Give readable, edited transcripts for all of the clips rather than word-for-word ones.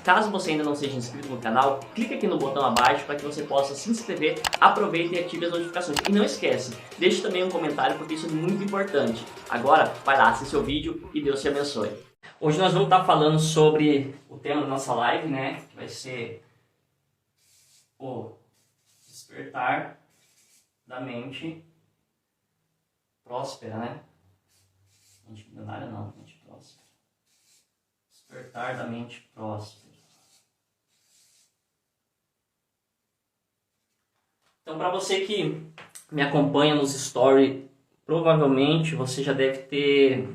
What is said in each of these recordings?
Caso você ainda não seja inscrito no canal, clique aqui no botão abaixo para que você possa se inscrever, aproveite e ative as notificações. E não esquece, deixe também um comentário porque isso é muito importante. Agora, vai lá, assiste o vídeo e Deus te abençoe. Hoje nós vamos estar falando sobre o tema da nossa live, né? Que vai ser o despertar da mente próspera, né? Mente milionária não, mente próspera. Despertar da mente próspera. Então, para você que me acompanha nos stories, provavelmente você já deve ter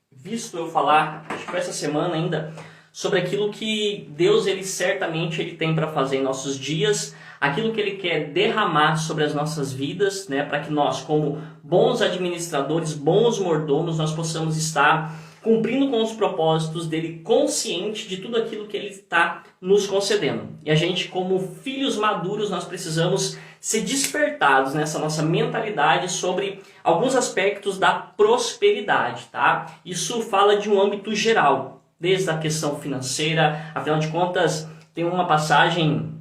visto eu falar, acho que foi essa semana ainda, sobre aquilo que Deus certamente tem para fazer em nossos dias, aquilo que Ele quer derramar sobre as nossas vidas, né, para que nós, como bons administradores, bons mordomos, nós possamos estar cumprindo com os propósitos dele, consciente de tudo aquilo que ele está nos concedendo. E a gente, como filhos maduros, nós precisamos ser despertados nessa nossa mentalidade sobre alguns aspectos da prosperidade, tá? Isso fala de um âmbito geral, desde a questão financeira. Afinal de contas, tem uma passagem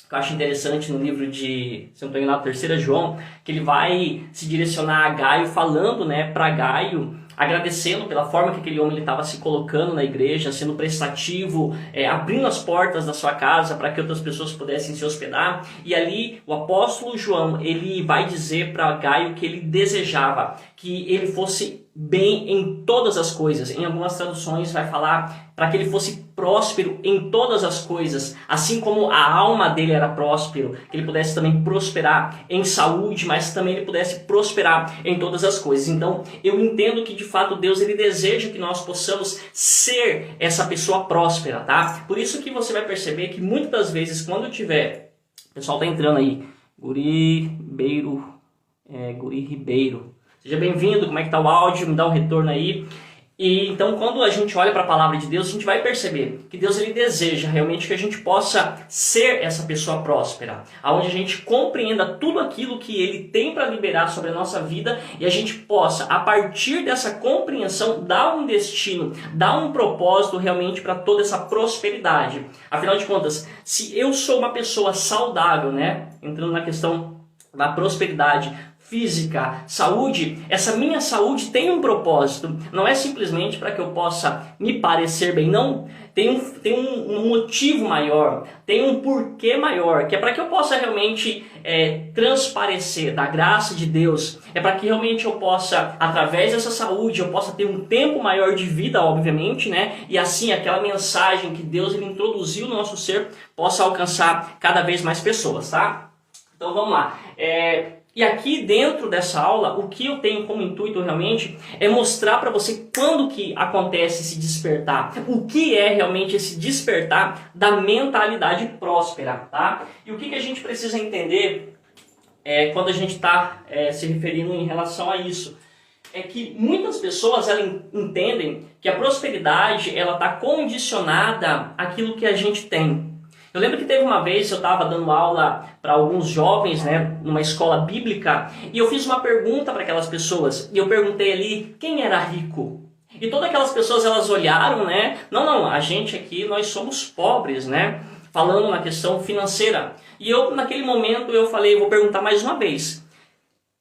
que eu acho interessante no livro de, se não estou enganado, 3 João, que ele vai se direcionar a Gaio, falando, né, para Gaio, agradecendo pela forma que aquele homem estava se colocando na igreja, sendo prestativo, abrindo as portas da sua casa para que outras pessoas pudessem se hospedar. E ali o apóstolo João, ele vai dizer para Gaio que ele desejava que ele fosse bem em todas as coisas. Em algumas traduções vai falar para que ele fosse próspero em todas as coisas, assim como a alma dele era próspero, que ele pudesse também prosperar em saúde, mas também ele pudesse prosperar em todas as coisas. Então, eu entendo que de fato Deus ele deseja que nós possamos ser essa pessoa próspera, tá? Por isso que você vai perceber que muitas das vezes quando tiver, o pessoal tá entrando aí, Guri Ribeiro, seja bem-vindo, como é que tá o áudio, me dá um retorno aí. E então quando a gente olha para a palavra de Deus, a gente vai perceber que Deus ele deseja realmente que a gente possa ser essa pessoa próspera, aonde a gente compreenda tudo aquilo que ele tem para liberar sobre a nossa vida e a gente possa, a partir dessa compreensão, dar um destino, dar um propósito realmente para toda essa prosperidade. Afinal de contas, se eu sou uma pessoa saudável, né, entrando na questão da prosperidade física, saúde, essa minha saúde tem um propósito, não é simplesmente para que eu possa me parecer bem, não, tem um motivo maior, tem um porquê maior, que é para que eu possa realmente transparecer da graça de Deus, é para que realmente eu possa, através dessa saúde, eu possa ter um tempo maior de vida, obviamente, né, e assim aquela mensagem que Deus ele introduziu no nosso ser possa alcançar cada vez mais pessoas, tá? Então vamos lá. E aqui dentro dessa aula, o que eu tenho como intuito realmente é mostrar para você quando que acontece esse despertar. O que é realmente esse despertar da mentalidade próspera, tá? E o que a gente precisa entender quando a gente está se referindo em relação a isso. É que muitas pessoas elas entendem que a prosperidade ela está condicionada àquilo que a gente tem. Eu lembro que teve uma vez eu estava dando aula para alguns jovens, né, numa escola bíblica, e eu fiz uma pergunta para aquelas pessoas. E eu perguntei ali quem era rico. E todas aquelas pessoas elas olharam, né? Não, a gente aqui nós somos pobres, né? Falando na questão financeira. E eu naquele momento eu falei, eu vou perguntar mais uma vez.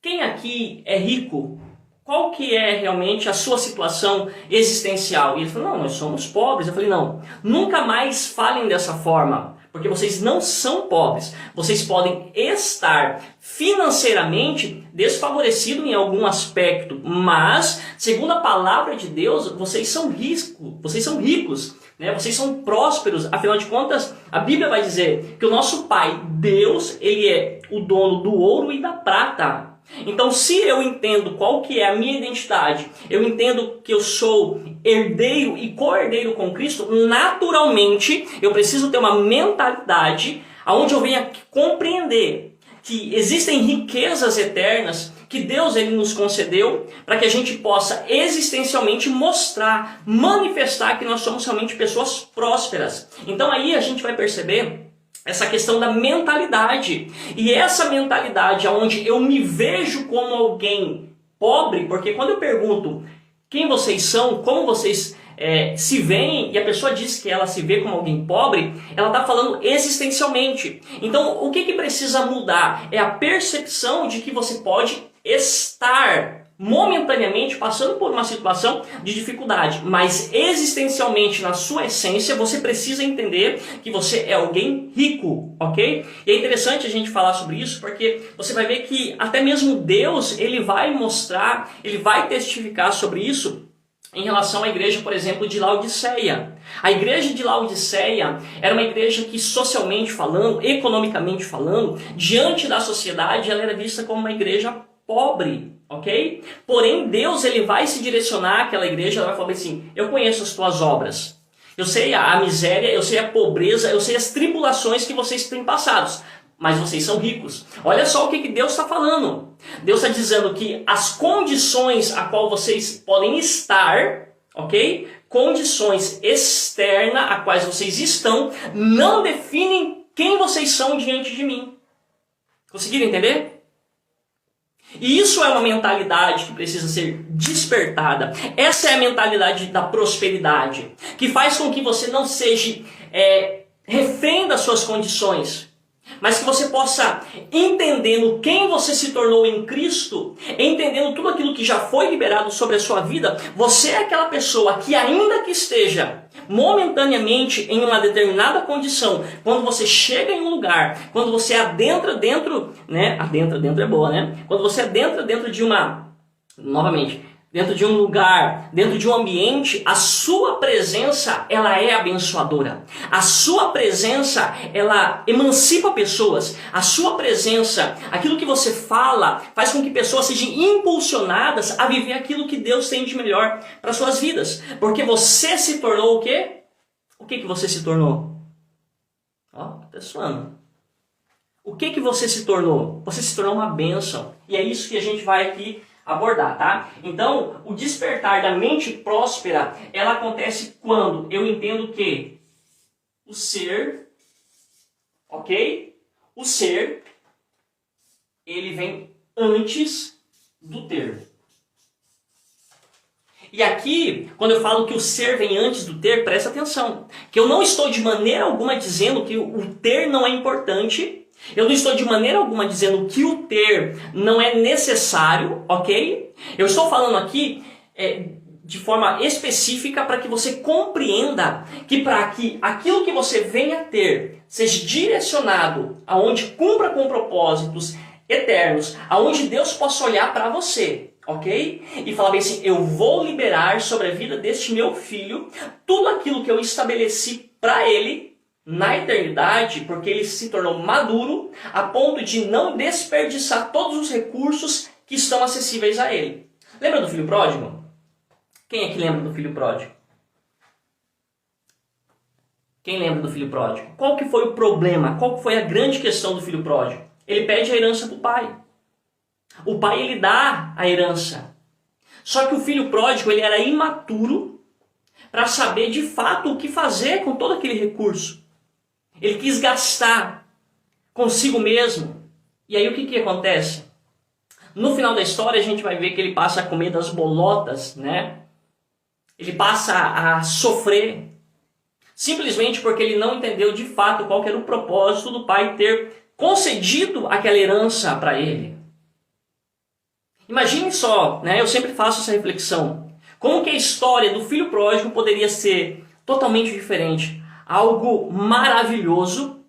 Quem aqui é rico? Qual que é realmente a sua situação existencial? E ele falou, não, nós somos pobres. Eu falei, não, nunca mais falem dessa forma. Porque vocês não são pobres. Vocês podem estar financeiramente desfavorecidos em algum aspecto. Mas, segundo a palavra de Deus, vocês são ricos. Né? Vocês são prósperos. Afinal de contas, a Bíblia vai dizer que o nosso Pai, Deus, ele é o dono do ouro e da prata. Então, se eu entendo qual que é a minha identidade, eu entendo que eu sou herdeiro e co-herdeiro com Cristo, naturalmente eu preciso ter uma mentalidade onde eu venha compreender que existem riquezas eternas que Deus ele nos concedeu para que a gente possa existencialmente mostrar, manifestar que nós somos realmente pessoas prósperas. Então aí a gente vai perceber essa questão da mentalidade. E essa mentalidade onde eu me vejo como alguém pobre, porque quando eu pergunto quem vocês são, como vocês se veem, e a pessoa diz que ela se vê como alguém pobre, ela está falando existencialmente. Então, o que precisa mudar? É a percepção de que você pode estar momentaneamente passando por uma situação de dificuldade, mas existencialmente, na sua essência, você precisa entender que você é alguém rico, ok? E é interessante a gente falar sobre isso, porque você vai ver que até mesmo Deus, ele vai mostrar, ele vai testificar sobre isso em relação à igreja, por exemplo, de Laodiceia. A igreja de Laodiceia era uma igreja que, socialmente falando, economicamente falando, diante da sociedade, ela era vista como uma igreja pobre, ok? Porém, Deus, ele vai se direcionar àquela igreja, ela vai falar assim: eu conheço as tuas obras, eu sei a miséria, eu sei a pobreza, eu sei as tribulações que vocês têm passados, mas vocês são ricos. Olha só o que Deus está falando. Deus está dizendo que as condições a qual vocês podem estar, ok? Condições externas a quais vocês estão, não definem quem vocês são diante de mim. Conseguiram entender? E isso é uma mentalidade que precisa ser despertada. Essa é a mentalidade da prosperidade, que faz com que você não seja refém das suas condições, mas que você possa, entendendo quem você se tornou em Cristo, entendendo tudo aquilo que já foi liberado sobre a sua vida, você é aquela pessoa que, ainda que esteja momentaneamente em uma determinada condição, quando você chega em um lugar, quando você adentra dentro, adentra dentro é boa, quando você adentra dentro de dentro de um lugar, dentro de um ambiente, a sua presença, ela é abençoadora. A sua presença, ela emancipa pessoas. A sua presença, aquilo que você fala, faz com que pessoas sejam impulsionadas a viver aquilo que Deus tem de melhor para suas vidas. Porque você se tornou o quê? O que você se tornou? Ó, tá suando. O que você se tornou? Você se tornou uma bênção. E é isso que a gente vai aqui abordar, tá? Então, o despertar da mente próspera, ela acontece quando eu entendo que o ser, ok? O ser, ele vem antes do ter. E aqui, quando eu falo que o ser vem antes do ter, presta atenção. Que eu não estou de maneira alguma dizendo que o ter não é importante. Eu não estou de maneira alguma dizendo que o ter não é necessário, ok? Eu estou falando aqui de forma específica para que você compreenda que para que aquilo que você venha a ter seja direcionado aonde cumpra com propósitos eternos, aonde Deus possa olhar para você, ok? E falar bem assim: eu vou liberar sobre a vida deste meu filho tudo aquilo que eu estabeleci para ele na eternidade, porque ele se tornou maduro a ponto de não desperdiçar todos os recursos que estão acessíveis a ele. Lembra do filho pródigo? Quem é que lembra do filho pródigo? Quem lembra do filho pródigo? Qual que foi o problema? Qual que foi a grande questão do filho pródigo? Ele pede a herança para o pai. O pai, ele dá a herança. Só que o filho pródigo, ele era imaturo para saber de fato o que fazer com todo aquele recurso. Ele quis gastar consigo mesmo. E aí o que acontece? No final da história a gente vai ver que ele passa a comer das bolotas, Ele passa a sofrer. Simplesmente porque ele não entendeu de fato qual que era o propósito do pai ter concedido aquela herança para ele. Imagine só, eu sempre faço essa reflexão. Como que a história do filho pródigo poderia ser totalmente diferente? Algo maravilhoso,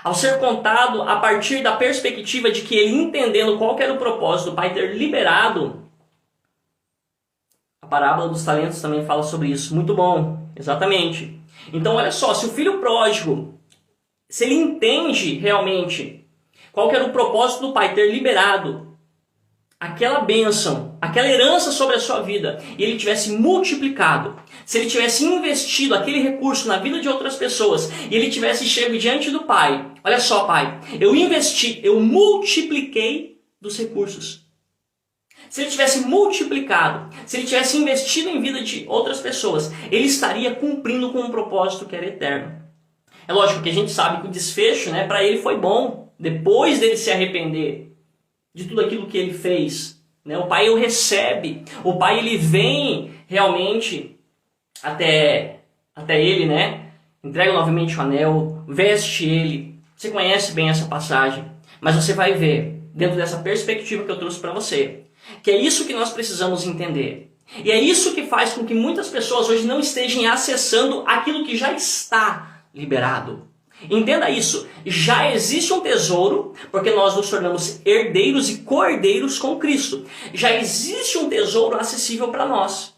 ao ser contado a partir da perspectiva de que ele, entendendo qual que era o propósito do pai ter liberado. A parábola dos talentos também fala sobre isso. Muito bom, exatamente. Então olha só, se o filho pródigo, se ele entende realmente qual que era o propósito do pai ter liberado aquela bênção, aquela herança sobre a sua vida, e ele tivesse multiplicado, se ele tivesse investido aquele recurso na vida de outras pessoas, e ele tivesse chego diante do pai: olha só, pai, eu investi, eu multipliquei dos recursos. Se ele tivesse multiplicado, se ele tivesse investido em vida de outras pessoas, ele estaria cumprindo com um propósito que era eterno. É lógico que a gente sabe que o desfecho, para ele foi bom, depois dele se arrepender de tudo aquilo que ele fez. O pai o recebe, o pai ele vem realmente até ele, né? Entrega novamente o anel, veste ele. Você conhece bem essa passagem, mas você vai ver, dentro dessa perspectiva que eu trouxe para você, que é isso que nós precisamos entender. E é isso que faz com que muitas pessoas hoje não estejam acessando aquilo que já está liberado. Entenda isso, já existe um tesouro, porque nós nos tornamos herdeiros e co-herdeiros com Cristo. Já existe um tesouro acessível para nós,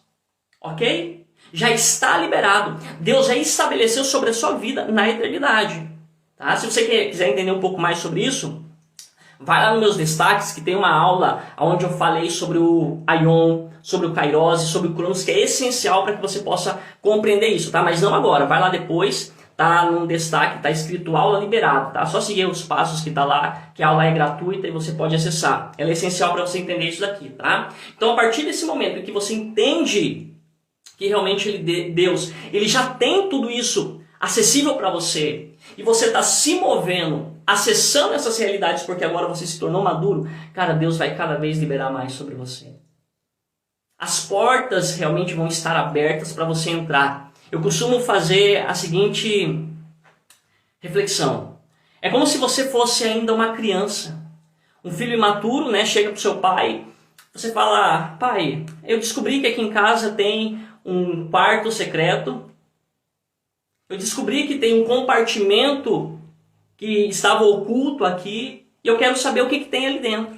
ok? Já está liberado. Deus já estabeleceu sobre a sua vida na eternidade. Tá? Se você quiser entender um pouco mais sobre isso, vai lá nos meus destaques, que tem uma aula onde eu falei sobre o Aion, sobre o Kairos e sobre o Cronos, que é essencial para que você possa compreender isso, tá? Mas não agora, vai lá depois, tá num destaque, tá escrito aula liberada, tá? Só seguir os passos que tá lá, que a aula é gratuita e você pode acessar. Ela é essencial para você entender isso daqui, tá? Então, a partir desse momento em que você entende que realmente Deus, ele já tem tudo isso acessível para você, e você está se movendo, acessando essas realidades, porque agora você se tornou maduro, cara, Deus vai cada vez liberar mais sobre você. As portas realmente vão estar abertas para você entrar. Eu costumo fazer a seguinte reflexão. É como se você fosse ainda uma criança. Um filho imaturo, né, chega para o seu pai, você fala, pai, eu descobri que aqui em casa tem um quarto secreto, eu descobri que tem um compartimento que estava oculto aqui e eu quero saber o que tem ali dentro.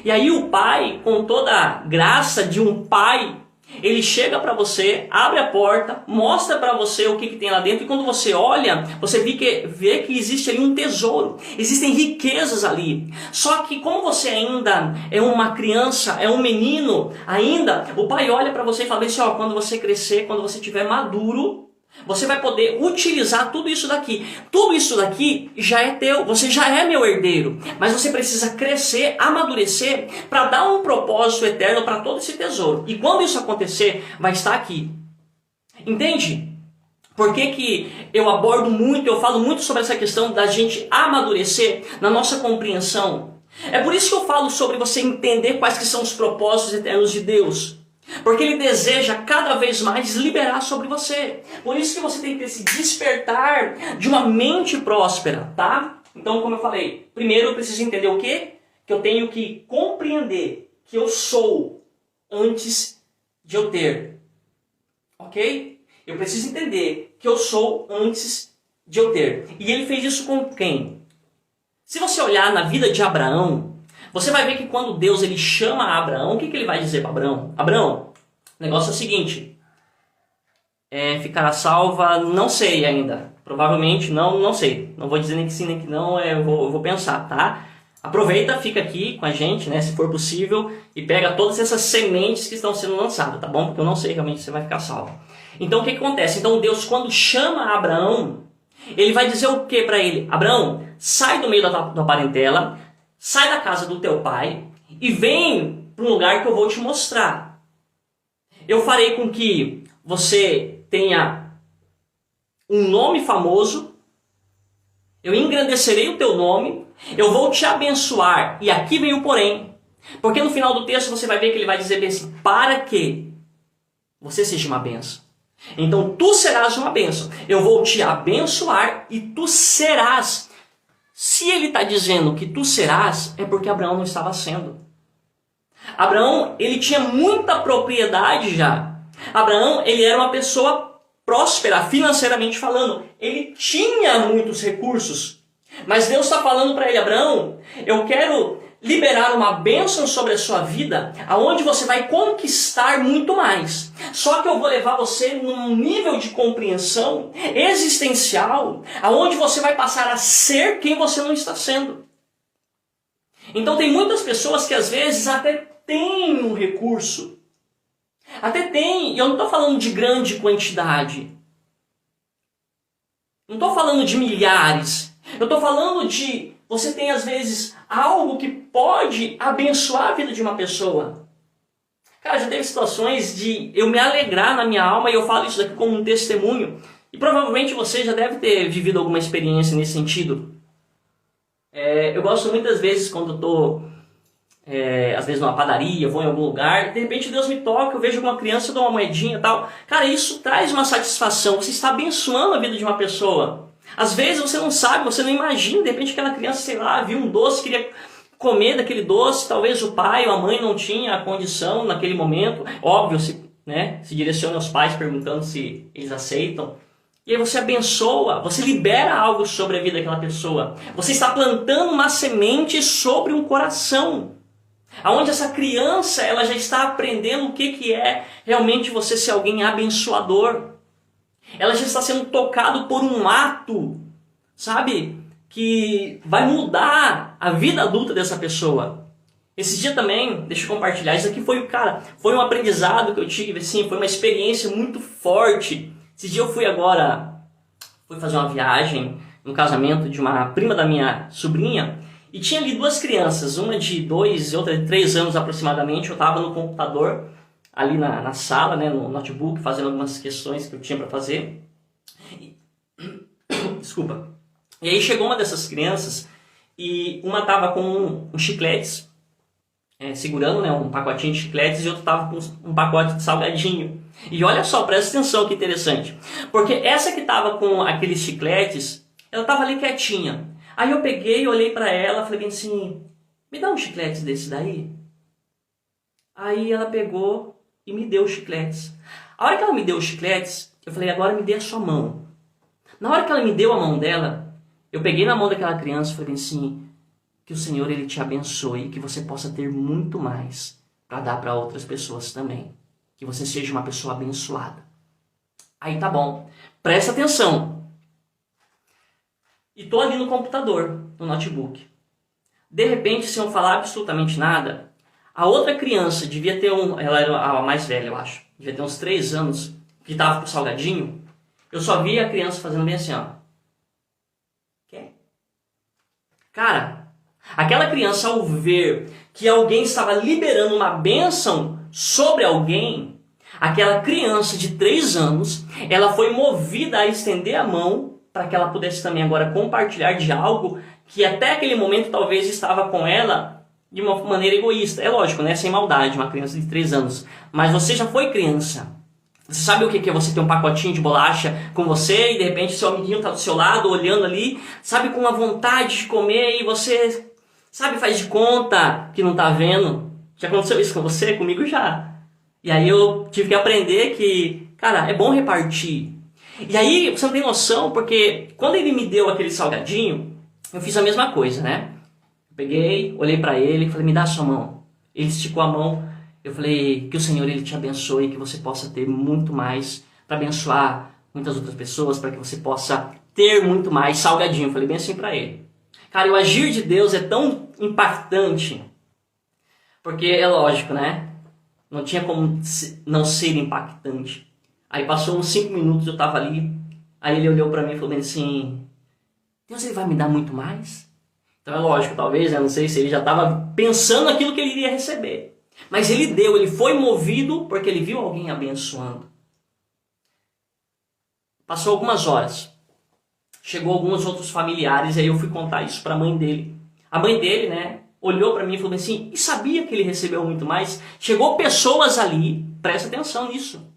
E aí o pai, com toda a graça de um pai, ele chega para você, abre a porta, mostra para você o que tem lá dentro, e quando você olha, você vê que existe ali um tesouro, existem riquezas ali. Só que como você ainda é uma criança, é um menino ainda, o pai olha para você e fala assim, ó, quando você crescer, quando você estiver maduro, você vai poder utilizar tudo isso daqui. Tudo isso daqui já é teu, você já é meu herdeiro. Mas você precisa crescer, amadurecer, para dar um propósito eterno para todo esse tesouro. E quando isso acontecer, vai estar aqui. Entende? Por que eu abordo muito, eu falo muito sobre essa questão da gente amadurecer na nossa compreensão? É por isso que eu falo sobre você entender quais que são os propósitos eternos de Deus. Porque Ele deseja cada vez mais liberar sobre você. Por isso que você tem que ter esse despertar de uma mente próspera, tá? Então, como eu falei, primeiro eu preciso entender o quê? Que eu tenho que compreender que eu sou antes de eu ter. Ok? Eu preciso entender que eu sou antes de eu ter. E Ele fez isso com quem? Se você olhar na vida de Abraão, você vai ver que quando Deus ele chama Abraão, o que ele vai dizer para Abraão? Abraão, o negócio é o seguinte, ficará salva, não sei ainda. Provavelmente não sei. Não vou dizer nem que sim, nem que não, eu vou pensar, tá? Aproveita, fica aqui com a gente, né, se for possível, e pega todas essas sementes que estão sendo lançadas, tá bom? Porque eu não sei realmente se você vai ficar salvo. Então o que acontece? Então Deus, quando chama Abraão, ele vai dizer o que para ele? Abraão, sai do meio da tua parentela, sai da casa do teu pai e vem para um lugar que eu vou te mostrar. Eu farei com que você tenha um nome famoso, eu engrandecerei o teu nome, eu vou te abençoar. E aqui vem o porém, porque no final do texto você vai ver que ele vai dizer bem assim, para que você seja uma bênção. Então tu serás uma bênção, eu vou te abençoar e tu serás. Se ele está dizendo que tu serás, é porque Abraão não estava sendo. Abraão, ele tinha muita propriedade já. Abraão, ele era uma pessoa próspera, financeiramente falando. Ele tinha muitos recursos. Mas Deus está falando para ele, Abraão, eu quero liberar uma bênção sobre a sua vida, aonde você vai conquistar muito mais. Só que eu vou levar você num nível de compreensão existencial, aonde você vai passar a ser quem você não está sendo. Então tem muitas pessoas que às vezes até têm um recurso, até tem, e eu não estou falando de grande quantidade, não estou falando de milhares, eu estou falando de você tem às vezes algo que pode abençoar a vida de uma pessoa. Cara, já teve situações de eu me alegrar na minha alma, e eu falo isso daqui como um testemunho, e provavelmente você já deve ter vivido alguma experiência nesse sentido. Eu gosto muitas vezes quando eu estou às vezes numa padaria, vou em algum lugar, de repente Deus me toca, eu vejo alguma criança, eu dou uma moedinha e tal. Cara, isso traz uma satisfação, você está abençoando a vida de uma pessoa. Às vezes você não sabe, você não imagina, de repente aquela criança, sei lá, viu um doce, queria comer daquele doce, talvez o pai ou a mãe não tinha a condição naquele momento, óbvio, se direciona aos pais perguntando se eles aceitam. E aí você abençoa, você libera algo sobre a vida daquela pessoa. Você está plantando uma semente sobre um coração, aonde essa criança ela já está aprendendo o que é realmente você ser alguém abençoador. Ela já está sendo tocado por um ato, sabe? Que vai mudar a vida adulta dessa pessoa. Esse dia também, deixa eu compartilhar, isso aqui foi um aprendizado que eu tive, assim, foi uma experiência muito forte. Esse dia eu fui fazer uma viagem no casamento de uma prima da minha sobrinha, e tinha ali duas crianças, uma de 2 e outra de 3 anos aproximadamente. Eu estava no computador, ali na sala, né, no notebook, fazendo algumas questões que eu tinha para fazer. Desculpa. E aí chegou uma dessas crianças, e uma estava com um chicletes, segurando, né, um pacotinho de chicletes, e outro estava com um pacote de salgadinho. E olha só, presta atenção que interessante. Porque essa que estava com aqueles chicletes, ela estava ali quietinha. Aí eu peguei, olhei para ela, falei assim, me dá um chiclete desse daí? Aí ela pegou e me deu os chicletes. A hora que ela me deu os chicletes, eu falei, agora me dê a sua mão. Na hora que ela me deu a mão dela, eu peguei na mão daquela criança e falei assim, que o Senhor ele te abençoe, que você possa ter muito mais para dar para outras pessoas também. Que você seja uma pessoa abençoada. Aí tá bom. Presta atenção. E tô ali no computador, no notebook. De repente, sem eu falar absolutamente nada, a outra criança devia ter ela era a mais velha, eu acho. Devia ter uns 3 anos, que tava com o salgadinho. Eu só vi a criança fazendo bem assim, ó. Quer? Cara, aquela criança ao ver que alguém estava liberando uma bênção sobre alguém, aquela criança de 3 anos, ela foi movida a estender a mão para que ela pudesse também agora compartilhar de algo que até aquele momento talvez estava com ela de uma maneira egoísta. É lógico, né? Sem maldade, uma criança de 3 anos. Mas você já foi criança. Você sabe o que é você ter um pacotinho de bolacha com você e de repente seu amiguinho está do seu lado olhando ali, sabe, com uma vontade de comer e você, sabe, faz de conta que não está vendo. Já aconteceu isso com você? Comigo já. E aí eu tive que aprender que, cara, é bom repartir. E aí você não tem noção, porque quando ele me deu aquele salgadinho, eu fiz a mesma coisa, né? Eu peguei, olhei pra ele e falei, me dá a sua mão. Ele esticou a mão, eu falei, que o Senhor ele te abençoe, que você possa ter muito mais para abençoar muitas outras pessoas, para que você possa ter muito mais salgadinho. Eu falei bem assim pra ele. Cara, o agir de Deus é tão impactante, porque é lógico, né? Não tinha como não ser impactante. Aí passou uns 5 minutos, eu tava ali. Aí ele olhou pra mim e falou assim, Deus ele vai me dar muito mais? Então é lógico, talvez, eu não sei se ele já estava pensando aquilo que ele iria receber. Mas ele deu, ele foi movido porque ele viu alguém abençoando. Passou algumas horas. Chegou alguns outros familiares, e aí eu fui contar isso pra mãe dele. A mãe dele, né, olhou pra mim e falou assim, e sabia que ele recebeu muito mais? Chegou pessoas ali, presta atenção nisso.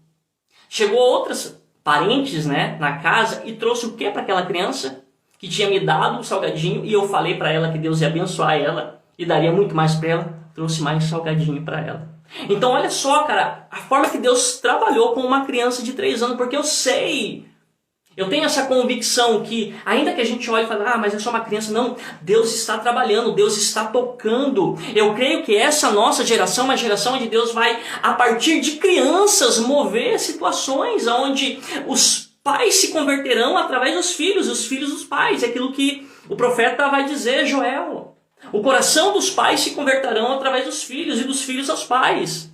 Chegou outras parentes, né, na casa e trouxe o que para aquela criança? Que tinha me dado um salgadinho e eu falei para ela que Deus ia abençoar ela e daria muito mais para ela, trouxe mais salgadinho para ela. Então olha só, cara, a forma que Deus trabalhou com uma criança de 3 anos, porque eu tenho essa convicção que, ainda que a gente olhe e fale, mas é só uma criança, não, Deus está trabalhando, Deus está tocando. Eu creio que essa nossa geração, uma geração onde Deus vai, a partir de crianças, mover situações onde os pais se converterão através dos filhos, os filhos dos pais. É aquilo que o profeta vai dizer, Joel. O coração dos pais se converterão através dos filhos e dos filhos aos pais.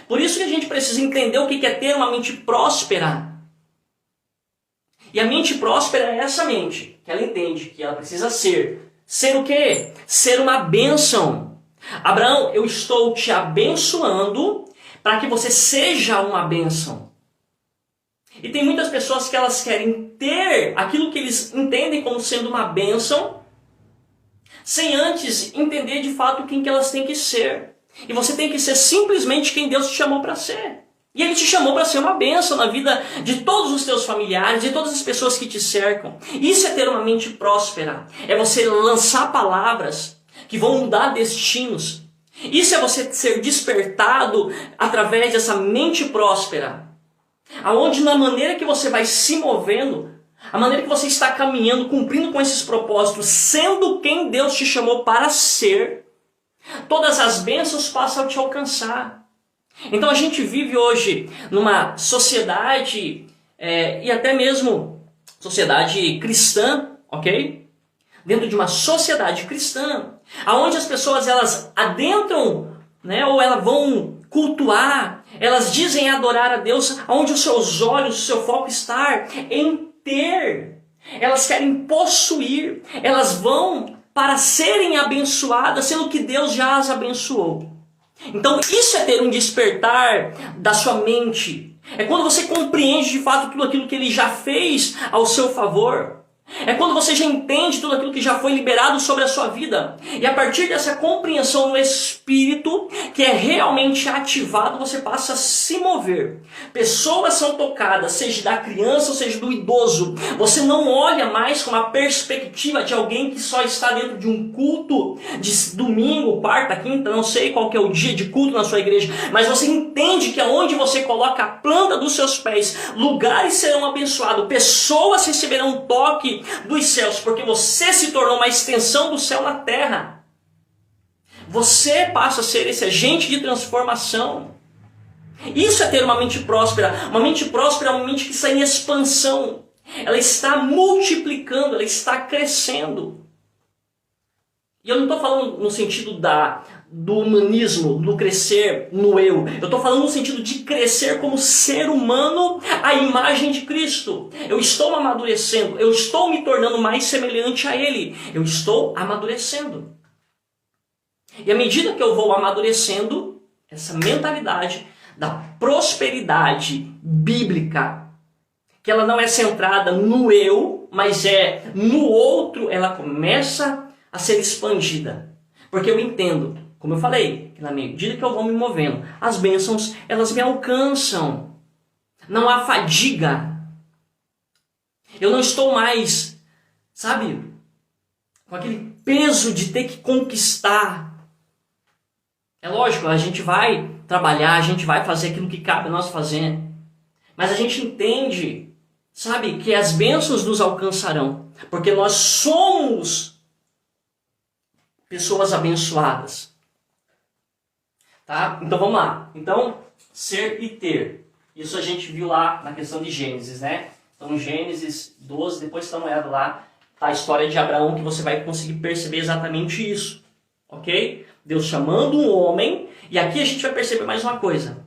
Por isso que a gente precisa entender o que é ter uma mente próspera. E a mente próspera é essa mente, que ela entende que ela precisa ser. Ser o quê? Ser uma bênção. Abraão, eu estou te abençoando para que você seja uma bênção. E tem muitas pessoas que elas querem ter aquilo que eles entendem como sendo uma bênção, sem antes entender de fato quem que elas têm que ser. E você tem que ser simplesmente quem Deus te chamou para ser. E Ele te chamou para ser uma bênção na vida de todos os teus familiares, de todas as pessoas que te cercam. Isso é ter uma mente próspera. É você lançar palavras que vão mudar destinos. Isso é você ser despertado através dessa mente próspera. Aonde na maneira que você vai se movendo, a maneira que você está caminhando, cumprindo com esses propósitos, sendo quem Deus te chamou para ser, todas as bênçãos passam a te alcançar. Então a gente vive hoje numa sociedade, e até mesmo sociedade cristã, ok? Dentro de uma sociedade cristã, onde as pessoas elas adentram, né, ou elas vão cultuar, elas dizem adorar a Deus, onde os seus olhos, o seu foco está em ter. Elas querem possuir, elas vão para serem abençoadas, sendo que Deus já as abençoou. Então isso é ter um despertar da sua mente. É quando você compreende de fato tudo aquilo que Ele já fez ao seu favor. É quando você já entende tudo aquilo que já foi liberado sobre a sua vida. E a partir dessa compreensão no Espírito, que é realmente ativado, você passa a se mover. Pessoas são tocadas, seja da criança ou seja do idoso. Você não olha mais com a perspectiva de alguém que só está dentro de um culto de domingo, quarta, quinta, não sei qual que é o dia de culto na sua igreja. Mas você entende que aonde você coloca a planta dos seus pés, lugares serão abençoados, pessoas receberão um toque dos céus, porque você se tornou uma extensão do céu na terra. Você passa a ser esse agente de transformação. Isso é ter uma mente próspera. Uma mente próspera é uma mente que está em expansão. Ela está multiplicando, ela está crescendo. E eu não estou falando no sentido do humanismo, do crescer no eu. Eu estou falando no sentido de crescer como ser humano à imagem de Cristo. Eu estou amadurecendo, eu estou me tornando mais semelhante a Ele. Eu estou amadurecendo. E à medida que eu vou amadurecendo, essa mentalidade da prosperidade bíblica, que ela não é centrada no eu, mas é no outro, ela começa a ser expandida. Porque eu entendo, como eu falei, que na medida que eu vou me movendo, as bênçãos, elas me alcançam. Não há fadiga. Eu não estou mais, sabe, com aquele peso de ter que conquistar. É lógico, a gente vai trabalhar, a gente vai fazer aquilo que cabe a nós fazer. Mas a gente entende, sabe, que as bênçãos nos alcançarão. Porque nós somos pessoas abençoadas. Tá? Então vamos lá. Então, ser e ter. Isso a gente viu lá na questão de Gênesis, né? Então Gênesis 12, depois dá uma olhada lá, tá a história de Abraão, que você vai conseguir perceber exatamente isso. Ok? Deus chamando um homem, e aqui a gente vai perceber mais uma coisa.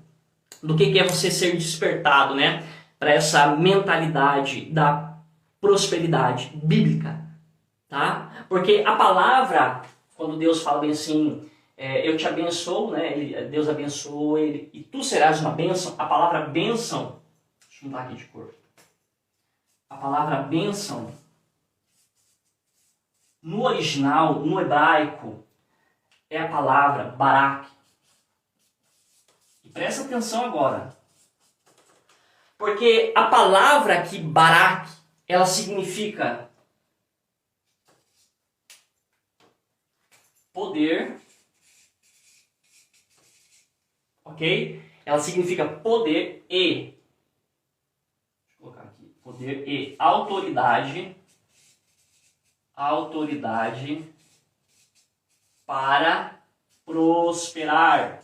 Do que é você ser despertado, né? Para essa mentalidade da prosperidade bíblica. Tá? Porque a palavra, quando Deus fala bem assim, eu te abençoo, né? Deus abençoou ele, e tu serás uma bênção. A palavra bênção, deixa eu mudar aqui de cor. A palavra bênção, no original, no hebraico, é a palavra barak. E presta atenção agora. Porque a palavra aqui, barak, ela significa poder, ok? Ela significa poder e, deixa eu colocar aqui, poder e autoridade para prosperar.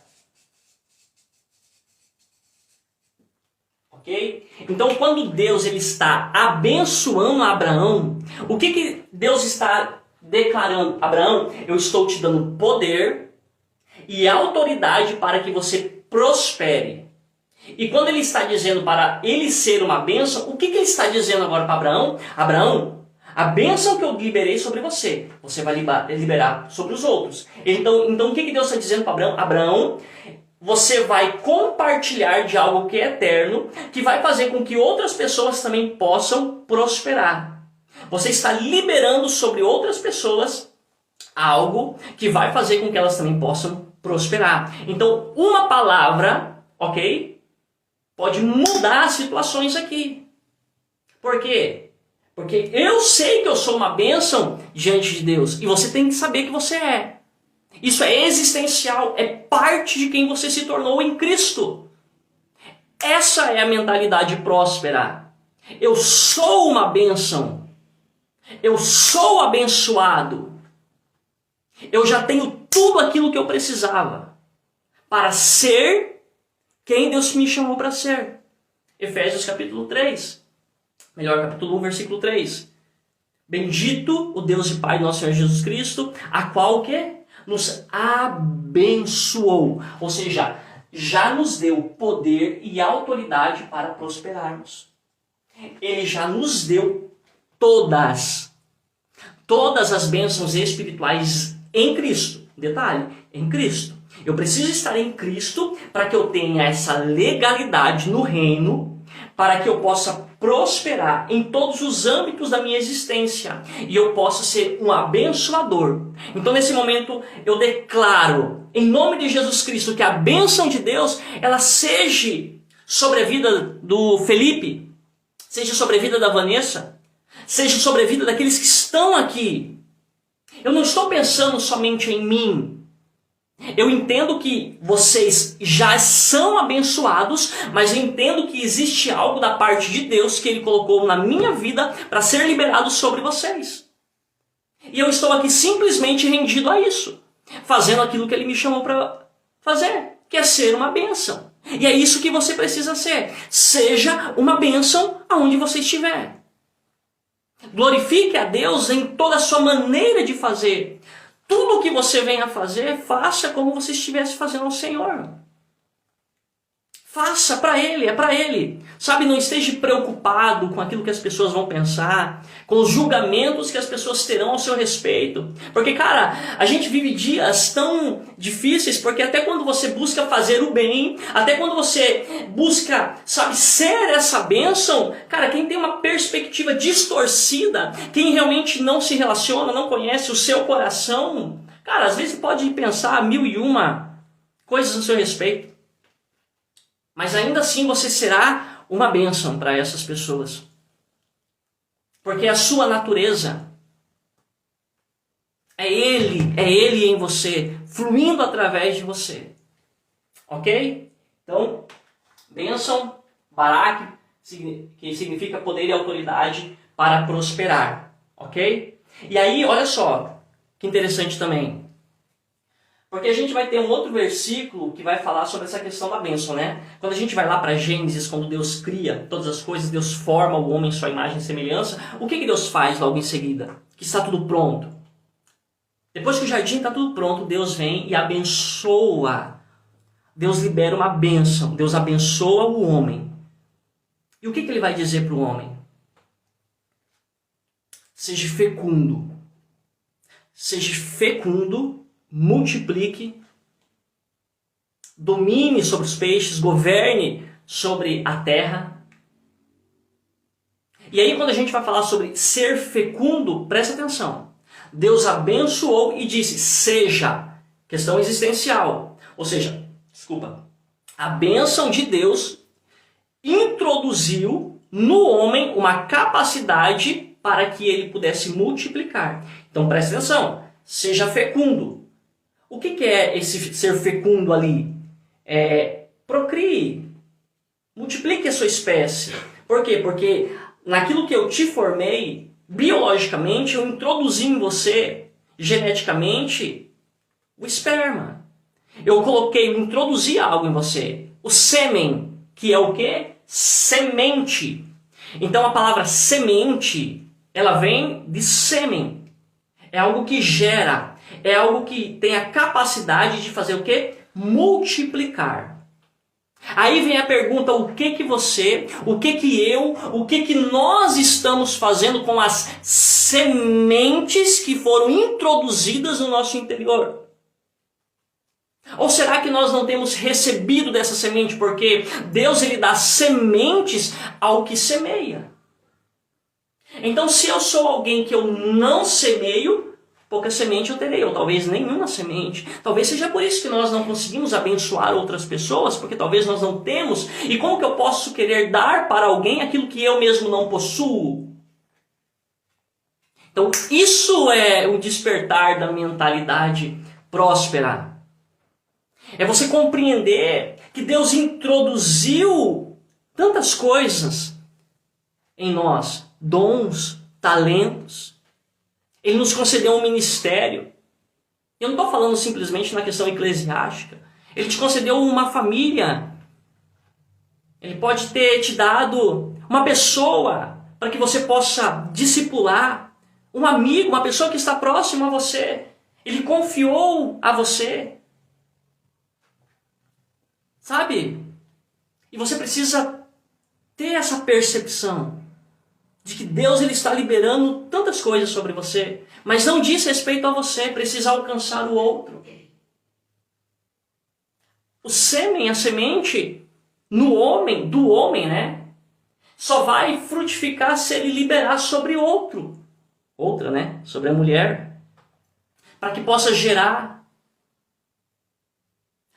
Ok? Então, quando Deus ele está abençoando Abraão, o que Deus está declarando? Abraão, eu estou te dando poder e autoridade para que você prospere. E quando ele está dizendo para ele ser uma bênção, o que ele está dizendo agora para Abraão? Abraão, a bênção que eu liberei sobre você, você vai liberar sobre os outros. Então o que Deus está dizendo para Abraão? Abraão, você vai compartilhar de algo que é eterno, que vai fazer com que outras pessoas também possam prosperar. Você está liberando sobre outras pessoas algo que vai fazer com que elas também possam prosperar. Então, uma palavra, ok? Pode mudar as situações aqui. Por quê? Porque eu sei que eu sou uma bênção diante de Deus. E você tem que saber que você é. Isso é existencial. É parte de quem você se tornou em Cristo. Essa é a mentalidade próspera. Eu sou uma bênção. Eu sou abençoado. Eu já tenho tudo aquilo que eu precisava para ser quem Deus me chamou para ser. Efésios capítulo 3. Melhor, capítulo 1, versículo 3. Bendito o Deus e Pai do nosso Senhor Jesus Cristo, a qual que nos abençoou. Ou seja, já nos deu poder e autoridade para prosperarmos. Ele já nos deu todas as bênçãos espirituais em Cristo. Detalhe, em Cristo. Eu preciso estar em Cristo para que eu tenha essa legalidade no reino, para que eu possa prosperar em todos os âmbitos da minha existência e eu possa ser um abençoador. Então, nesse momento, eu declaro, em nome de Jesus Cristo, que a bênção de Deus, ela seja sobre a vida do Felipe, seja sobre a vida da Vanessa, seja sobre a vida daqueles que estão aqui. Eu não estou pensando somente em mim. Eu entendo que vocês já são abençoados, mas eu entendo que existe algo da parte de Deus que Ele colocou na minha vida para ser liberado sobre vocês. E eu estou aqui simplesmente rendido a isso, fazendo aquilo que Ele me chamou para fazer, que é ser uma bênção. E é isso que você precisa ser. Seja uma bênção aonde você estiver. Glorifique a Deus em toda a sua maneira de fazer. Tudo o que você venha fazer, faça como você estivesse fazendo ao Senhor. Faça para Ele, é para Ele. Sabe, não esteja preocupado com aquilo que as pessoas vão pensar, com os julgamentos que as pessoas terão ao seu respeito. Porque, cara, a gente vive dias tão difíceis, porque até quando você busca fazer o bem, até quando você busca, sabe, ser essa bênção, cara, quem tem uma perspectiva distorcida, quem realmente não se relaciona, não conhece o seu coração, cara, às vezes pode pensar 1001 coisas a seu respeito. Mas ainda assim você será uma bênção para essas pessoas. Porque a sua natureza é Ele em você, fluindo através de você. Ok? Então, bênção, Barak, que significa poder e autoridade para prosperar. Ok? E aí, olha só, que interessante também. Porque a gente vai ter um outro versículo que vai falar sobre essa questão da bênção, né? Quando a gente vai lá para Gênesis, quando Deus cria todas as coisas, Deus forma o homem em sua imagem e semelhança, o que Deus faz logo em seguida? Que está tudo pronto. Depois que o jardim está tudo pronto, Deus vem e abençoa. Deus libera uma bênção. Deus abençoa o homem. E o que Ele vai dizer para o homem? Seja fecundo. Seja fecundo. Multiplique, domine sobre os peixes, governe sobre a terra. E aí quando a gente vai falar sobre ser fecundo, presta atenção. Deus abençoou e disse, seja, questão existencial. Ou seja, a bênção de Deus introduziu no homem uma capacidade para que ele pudesse multiplicar. Então presta atenção, seja fecundo. O que é esse ser fecundo ali? Procrie. Multiplique a sua espécie. Por quê? Porque naquilo que eu te formei, biologicamente, eu introduzi em você, geneticamente, o esperma. Eu introduzi algo em você. O sêmen, que é o quê? Semente. Então a palavra semente, ela vem de sêmen. É algo que gera. É algo que tem a capacidade de fazer o quê? Multiplicar. Aí vem a pergunta, o que você, o que eu, o que nós estamos fazendo com as sementes que foram introduzidas no nosso interior? Ou será que nós não temos recebido dessa semente? Porque Deus ele dá sementes ao que semeia. Então se eu sou alguém que eu não semeio, pouca semente eu terei, ou talvez nenhuma semente. Talvez seja por isso que nós não conseguimos abençoar outras pessoas, porque talvez nós não temos. E como que eu posso querer dar para alguém aquilo que eu mesmo não possuo? Então, isso é o despertar da mentalidade próspera. É você compreender que Deus introduziu tantas coisas em nós, dons, talentos. Ele nos concedeu um ministério. Eu não estou falando simplesmente na questão eclesiástica. Ele te concedeu uma família. Ele pode ter te dado uma pessoa para que você possa discipular. Um amigo, uma pessoa que está próxima a você. Ele confiou a você. Sabe? E você precisa ter essa percepção de que Deus ele está liberando tantas coisas sobre você, mas não diz respeito a você, precisa alcançar o outro. O sêmen, a semente no homem, do homem, né? Só vai frutificar se ele liberar sobre outro. Outra, né? Sobre a mulher. Para que possa gerar.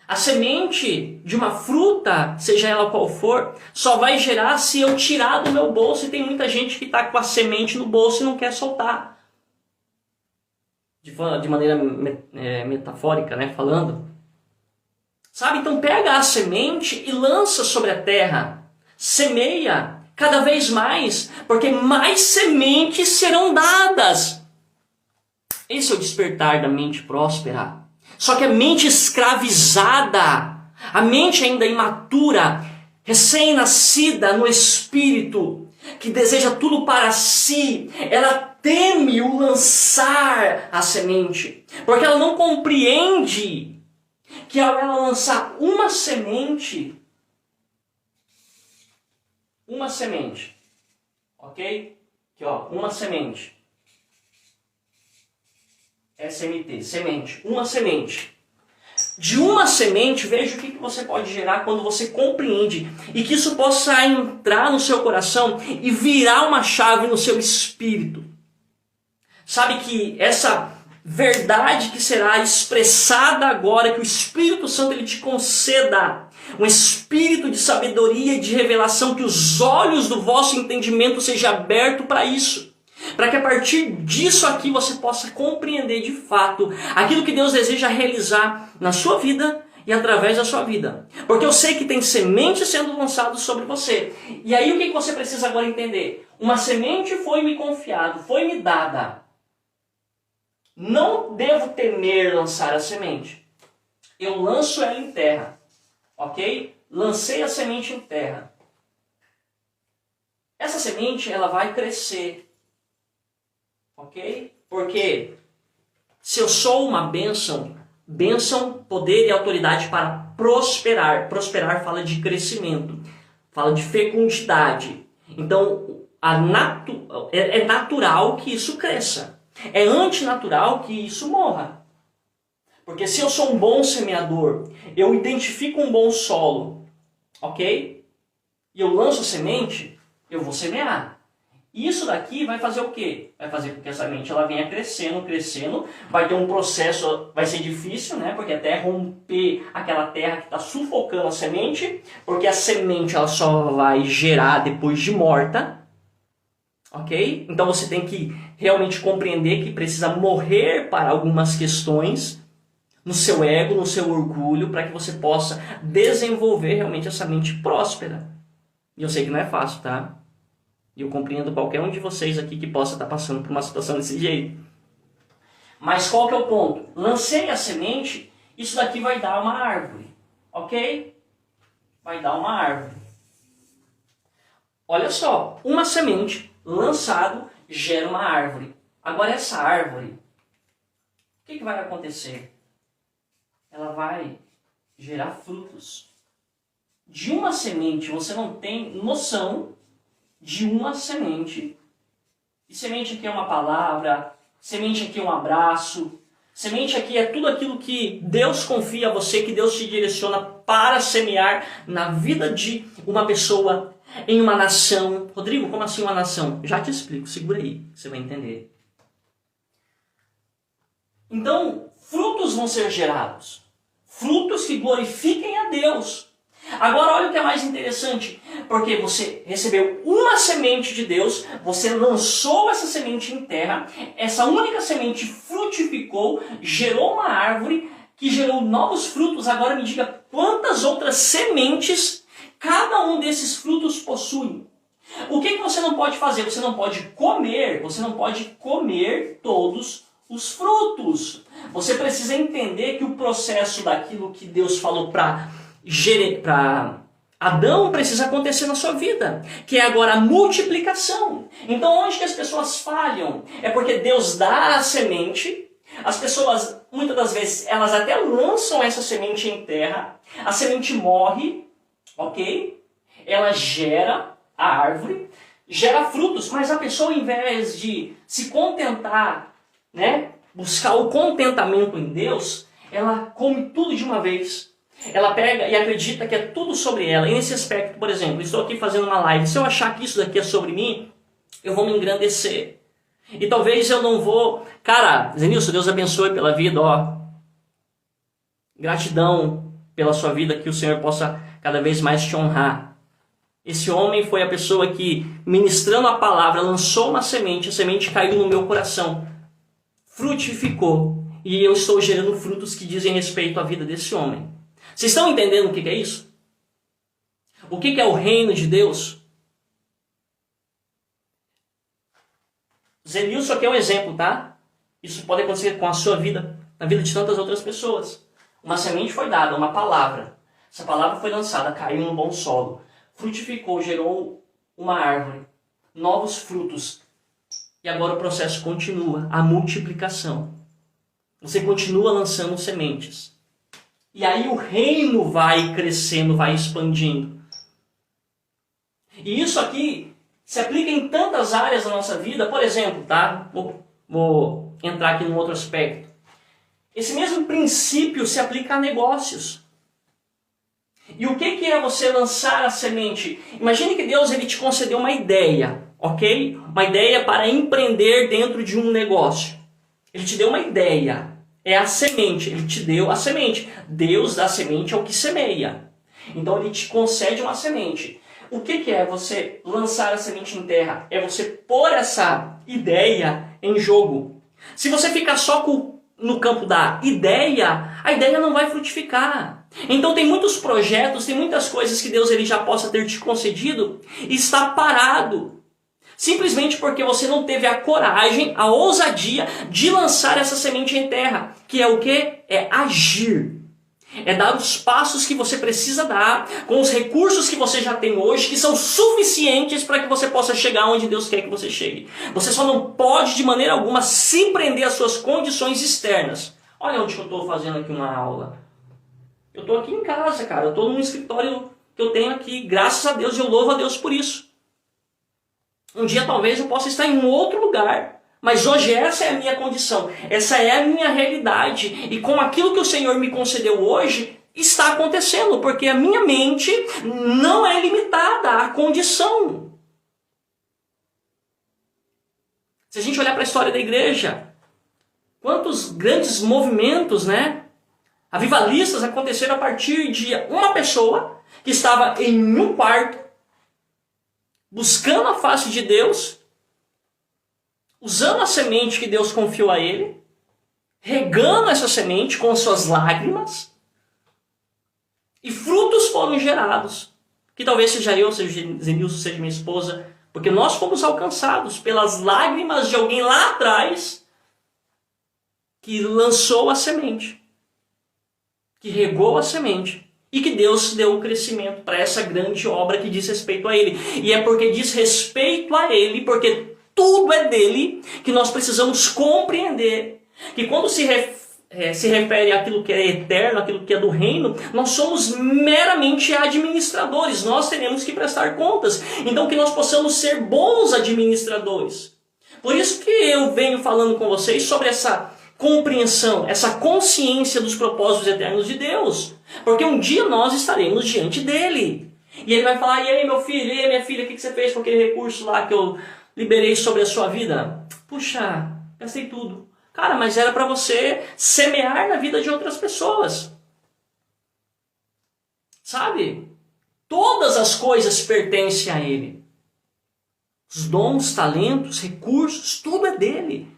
A semente de uma fruta, seja ela qual for, só vai gerar se eu tirar do meu bolso. E tem muita gente que está com a semente no bolso e não quer soltar. De maneira metafórica, né? Falando. Sabe? Então pega a semente e lança sobre a terra. Semeia cada vez mais, porque mais sementes serão dadas. Esse é o despertar da mente próspera. Só que a mente escravizada, a mente ainda imatura, recém-nascida no espírito, que deseja tudo para si, ela teme o lançar a semente, porque ela não compreende que ao ela lançar uma semente, ok? Aqui ó, uma semente. SMT, semente, uma semente. De uma semente, veja o que você pode gerar quando você compreende. E que isso possa entrar no seu coração e virar uma chave no seu espírito. Sabe que essa verdade que será expressada agora, que o Espírito Santo ele te conceda um espírito de sabedoria e de revelação, que os olhos do vosso entendimento sejam abertos para isso. Para que a partir disso aqui você possa compreender de fato aquilo que Deus deseja realizar na sua vida e através da sua vida. Porque eu sei que tem semente sendo lançada sobre você. E aí o que você precisa agora entender? Uma semente foi me confiado, foi me dada. Não devo temer lançar a semente. Eu lanço ela em terra. Ok? Lancei a semente em terra. Essa semente ela vai crescer. Ok? Porque se eu sou uma bênção, poder e autoridade para prosperar. Prosperar fala de crescimento, fala de fecundidade. Então, é natural que isso cresça. É antinatural que isso morra. Porque se eu sou um bom semeador, eu identifico um bom solo, ok? E eu lanço semente, eu vou semear. Isso daqui vai fazer o quê? Vai fazer com que a semente ela venha crescendo, vai ter um processo, vai ser difícil, né? Porque até romper aquela terra que está sufocando a semente, porque a semente ela só vai gerar depois de morta, ok? Então você tem que realmente compreender que precisa morrer para algumas questões no seu ego, no seu orgulho, para que você possa desenvolver realmente essa mente próspera. E eu sei que não é fácil, tá? E eu compreendo qualquer um de vocês aqui que possa estar passando por uma situação desse jeito. Mas qual que é o ponto? Lancei a semente, isso daqui vai dar uma árvore, ok? Vai dar uma árvore. Olha só, uma semente lançado gera uma árvore. Agora essa árvore, o que vai acontecer? Ela vai gerar frutos. De uma semente, você não tem noção de uma semente. E semente aqui é uma palavra, semente aqui é um abraço, semente aqui é tudo aquilo que Deus confia a você, que Deus te direciona para semear na vida de uma pessoa, em uma nação. Rodrigo, como assim uma nação? Já te explico, segura aí, você vai entender. Então, frutos vão ser gerados. Frutos que glorifiquem a Deus. Agora, olha o que é mais interessante. Porque você recebeu uma semente de Deus, você lançou essa semente em terra, essa única semente frutificou, gerou uma árvore que gerou novos frutos. Agora me diga quantas outras sementes cada um desses frutos possui. O que você não pode fazer? Você não pode comer todos os frutos. Você precisa entender que o processo daquilo que Deus falou para Adão precisa acontecer na sua vida, que é agora a multiplicação. Então onde que as pessoas falham? É porque Deus dá a semente, as pessoas, muitas das vezes, elas até lançam essa semente em terra, a semente morre, ok? Ela gera a árvore, gera frutos, mas a pessoa, ao invés de se contentar, né, buscar o contentamento em Deus, ela come tudo de uma vez. Ela pega e acredita que é tudo sobre ela. E nesse aspecto, por exemplo, estou aqui fazendo uma live. Se eu achar que isso daqui é sobre mim, eu vou me engrandecer. E talvez eu não vou... Cara, Zenilson, Deus abençoe pela vida, ó. Gratidão pela sua vida, que o Senhor possa cada vez mais te honrar. Esse homem foi a pessoa que, ministrando a palavra, lançou uma semente, a semente caiu no meu coração, frutificou, e eu estou gerando frutos que dizem respeito à vida desse homem. Vocês estão entendendo o que é isso? O que é o reino de Deus? Zenilson aqui é um exemplo, tá? Isso pode acontecer com a sua vida, na vida de tantas outras pessoas. Uma semente foi dada, uma palavra. Essa palavra foi lançada, caiu num bom solo, frutificou, gerou uma árvore, novos frutos. E agora o processo continua, a multiplicação. Você continua lançando sementes. E aí o reino vai crescendo, vai expandindo. E isso aqui se aplica em tantas áreas da nossa vida. Por exemplo, tá? Vou entrar aqui num outro aspecto. Esse mesmo princípio se aplica a negócios. E o que é você lançar a semente? Imagine que Deus ele te concedeu uma ideia, ok? Uma ideia para empreender dentro de um negócio. Ele te deu uma ideia. É a semente. Ele te deu a semente. Deus dá a semente ao que semeia. Então ele te concede uma semente. O que é você lançar a semente em terra? É você pôr essa ideia em jogo. Se você ficar só no campo da ideia, a ideia não vai frutificar. Então tem muitos projetos, tem muitas coisas que Deus ele já possa ter te concedido e está parado. Simplesmente porque você não teve a coragem, a ousadia de lançar essa semente em terra. Que é o quê? É agir. É dar os passos que você precisa dar com os recursos que você já tem hoje, que são suficientes para que você possa chegar onde Deus quer que você chegue. Você só não pode, de maneira alguma, se prender às suas condições externas. Olha onde eu estou fazendo aqui uma aula. Eu estou aqui em casa, cara. Eu estou num escritório que eu tenho aqui. Graças a Deus, eu louvo a Deus por isso. Um dia talvez eu possa estar em um outro lugar. Mas hoje essa é a minha condição. Essa é a minha realidade. E com aquilo que o Senhor me concedeu hoje, está acontecendo. Porque a minha mente não é limitada à condição. Se a gente olhar para a história da igreja, quantos grandes movimentos, né? Avivalistas aconteceram a partir de uma pessoa que estava em um quarto, buscando a face de Deus, usando a semente que Deus confiou a ele, regando essa semente com suas lágrimas, e frutos foram gerados. Que talvez seja eu, seja Zenilson, seja minha esposa, porque nós fomos alcançados pelas lágrimas de alguém lá atrás que lançou a semente, que regou a semente. E que Deus deu o crescimento para essa grande obra que diz respeito a Ele. E é porque diz respeito a Ele, porque tudo é dele, que nós precisamos compreender que quando se refere àquilo que é eterno, àquilo que é do reino, nós somos meramente administradores. Nós teremos que prestar contas. Então que nós possamos ser bons administradores. Por isso que eu venho falando com vocês sobre essa compreensão, essa consciência dos propósitos eternos de Deus. Porque um dia nós estaremos diante dele. E ele vai falar, e aí meu filho, e aí minha filha, o que você fez com aquele recurso lá que eu liberei sobre a sua vida? Puxa, gastei tudo. Cara, mas era para você semear na vida de outras pessoas. Sabe? Todas as coisas pertencem a Ele. Os dons, talentos, recursos, tudo é dele.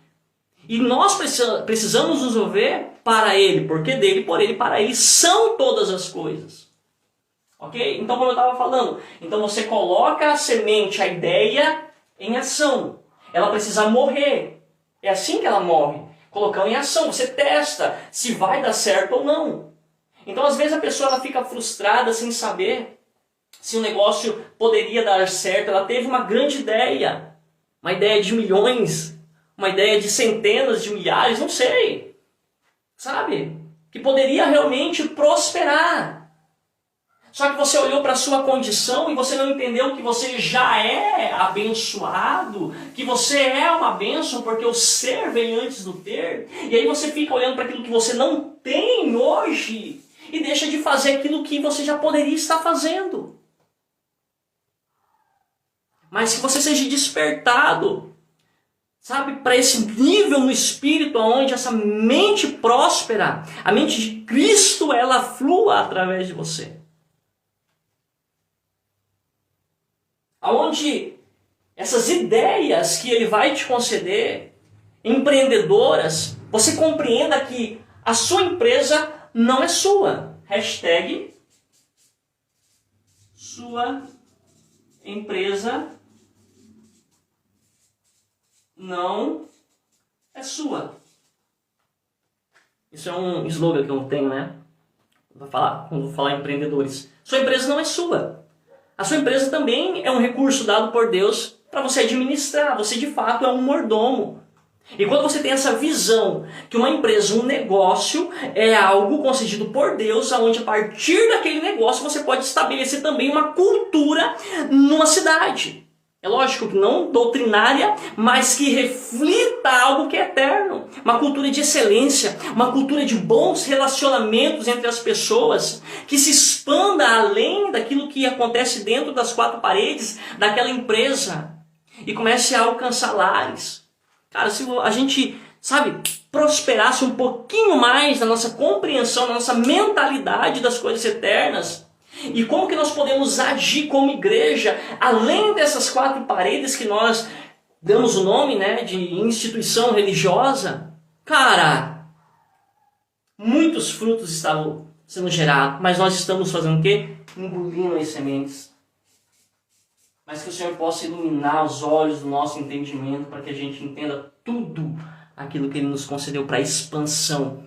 E nós precisamos nos mover para Ele, porque dele, por Ele, para Ele são todas as coisas. Ok? Então, como eu estava falando, então você coloca a semente, a ideia, em ação. Ela precisa morrer. É assim que ela morre. Colocando em ação. Você testa se vai dar certo ou não. Então, às vezes, a pessoa ela fica frustrada sem saber se o negócio poderia dar certo. Ela teve uma grande ideia. Uma ideia de milhões. Uma ideia de centenas de milhares, não sei. Sabe? Que poderia realmente prosperar. Só que você olhou para a sua condição e você não entendeu que você já é abençoado, que você é uma bênção porque o ser vem antes do ter. E aí você fica olhando para aquilo que você não tem hoje e deixa de fazer aquilo que você já poderia estar fazendo. Mas que você seja despertado, sabe, para esse nível no espírito onde essa mente próspera, a mente de Cristo, ela flua através de você. Aonde essas ideias que Ele vai te conceder, empreendedoras, você compreenda que a sua empresa não é sua. Hashtag sua empresa não é sua. Isso é um slogan que eu tenho, né? Quando vou falar empreendedores. Sua empresa não é sua. A sua empresa também é um recurso dado por Deus para você administrar. Você, de fato, é um mordomo. E quando você tem essa visão que uma empresa, um negócio, é algo concedido por Deus, onde a partir daquele negócio você pode estabelecer também uma cultura numa cidade. É lógico que não doutrinária, mas que reflita algo que é eterno. Uma cultura de excelência, uma cultura de bons relacionamentos entre as pessoas, que se expanda além daquilo que acontece dentro das quatro paredes daquela empresa e comece a alcançar lares. Cara, se a gente, sabe, prosperasse um pouquinho mais na nossa compreensão, na nossa mentalidade das coisas eternas, e como que nós podemos agir como igreja, além dessas quatro paredes que nós damos o nome, né, de instituição religiosa, cara, muitos frutos estão sendo gerados, mas nós estamos fazendo o quê? Engolindo as sementes. Mas que o Senhor possa iluminar os olhos do nosso entendimento para que a gente entenda tudo aquilo que Ele nos concedeu para a expansão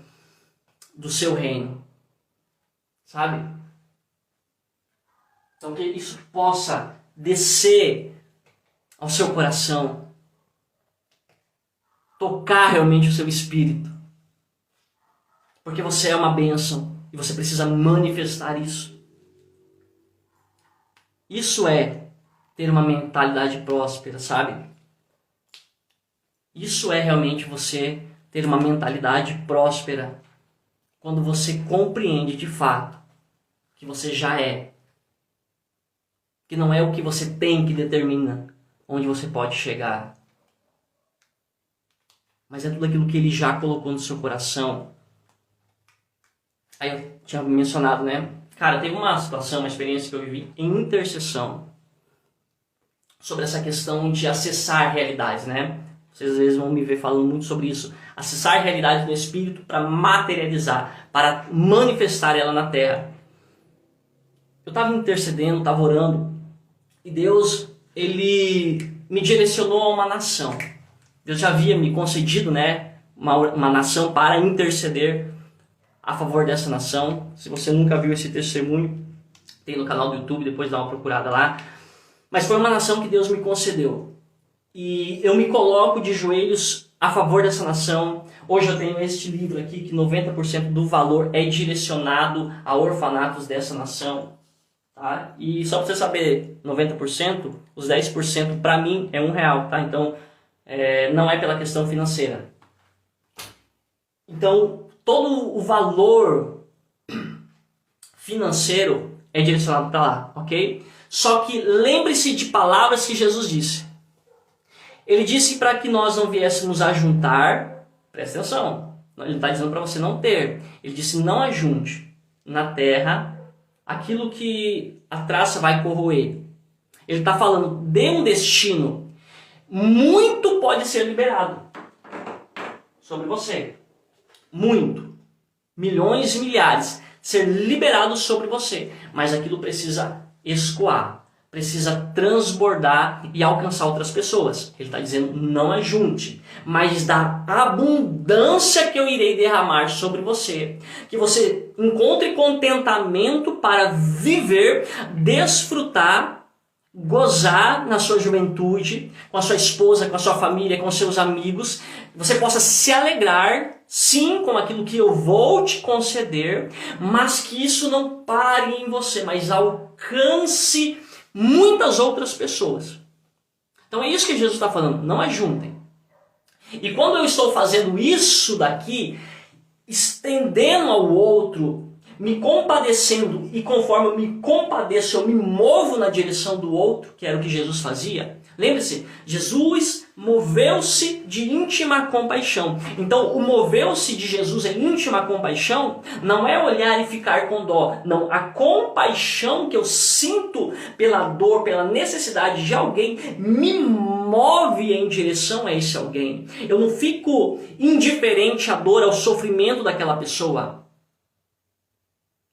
do Seu reino. Sabe? Então que isso possa descer ao seu coração, tocar realmente o seu espírito. Porque você é uma bênção e você precisa manifestar isso. Isso é ter uma mentalidade próspera, sabe? Isso é realmente você ter uma mentalidade próspera quando você compreende de fato que você já é. Que não é o que você tem que determina onde você pode chegar. Mas é tudo aquilo que Ele já colocou no seu coração. Aí eu tinha mencionado, né? Cara, teve uma situação, uma experiência que eu vivi em intercessão. Sobre essa questão de acessar realidades, né? Vocês às vezes vão me ver falando muito sobre isso. Acessar realidades do Espírito para materializar, para manifestar ela na Terra. Eu estava intercedendo, estava orando. E Deus, Ele me direcionou a uma nação. Deus já havia me concedido, né, uma nação para interceder a favor dessa nação. Se você nunca viu esse testemunho, tem no canal do YouTube, depois dá uma procurada lá. Mas foi uma nação que Deus me concedeu. E eu me coloco de joelhos a favor dessa nação. Hoje eu tenho este livro aqui, que 90% do valor é direcionado a orfanatos dessa nação. Tá? E só para você saber, 90%, os 10% para mim é R$1, tá? Então, não é pela questão financeira. Então, todo o valor financeiro é direcionado para lá, ok? Só que lembre-se de palavras que Jesus disse. Ele disse para que nós não viéssemos a juntar, Presta atenção. Ele não está dizendo para você não ter. Ele disse: não ajunte na terra aquilo que a traça vai corroer. Ele está falando de um destino. Muito pode ser liberado sobre você. Muito. Milhões e milhares ser liberados sobre você. Mas aquilo precisa escoar. Precisa transbordar e alcançar outras pessoas. Ele está dizendo: não ajunte, mas da abundância que eu irei derramar sobre você, que você encontre contentamento para viver, desfrutar, gozar na sua juventude, com a sua esposa, com a sua família, com os seus amigos. Você possa se alegrar, sim, com aquilo que eu vou te conceder, mas que isso não pare em você, mas alcance muitas outras pessoas. Então é isso que Jesus está falando: não ajuntem. E quando eu estou fazendo isso daqui, estendendo ao outro, me compadecendo, e conforme eu me compadeço, eu me movo na direção do outro, que era o que Jesus fazia. Lembre-se, Jesus moveu-se de íntima compaixão. Então, o moveu-se de Jesus em íntima compaixão não é olhar e ficar com dó. Não, a compaixão que eu sinto pela dor, pela necessidade de alguém, me move em direção a esse alguém. Eu não fico indiferente à dor, ao sofrimento daquela pessoa.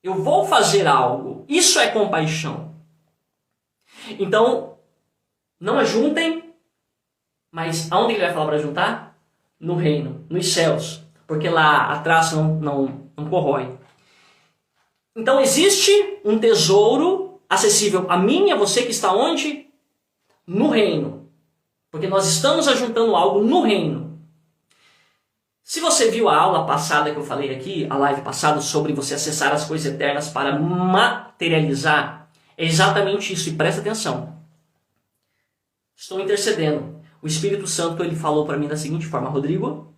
Eu vou fazer algo. Isso é compaixão. Então, não ajuntem, mas aonde ele vai falar para juntar? No reino, nos céus. Porque lá a traça não corrói. Então existe um tesouro acessível a mim e a você que está onde? No reino. Porque nós estamos ajuntando algo no reino. Se você viu a aula passada que eu falei aqui, a live passada, sobre você acessar as coisas eternas para materializar, é exatamente isso. E presta atenção. Estou intercedendo. O Espírito Santo, ele falou para mim da seguinte forma: Rodrigo,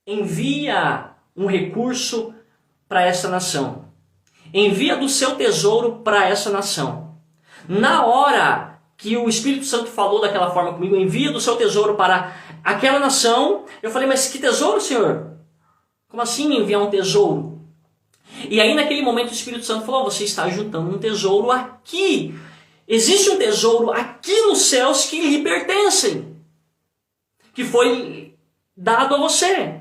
envia um recurso para essa nação. Envia do seu tesouro para essa nação. Na hora que o Espírito Santo falou daquela forma comigo, envia do seu tesouro para aquela nação, eu falei: mas que tesouro, Senhor? Como assim enviar um tesouro? E aí naquele momento o Espírito Santo falou: você está juntando um tesouro aqui. Existe um tesouro aqui nos céus que lhe pertencem, que foi dado a você.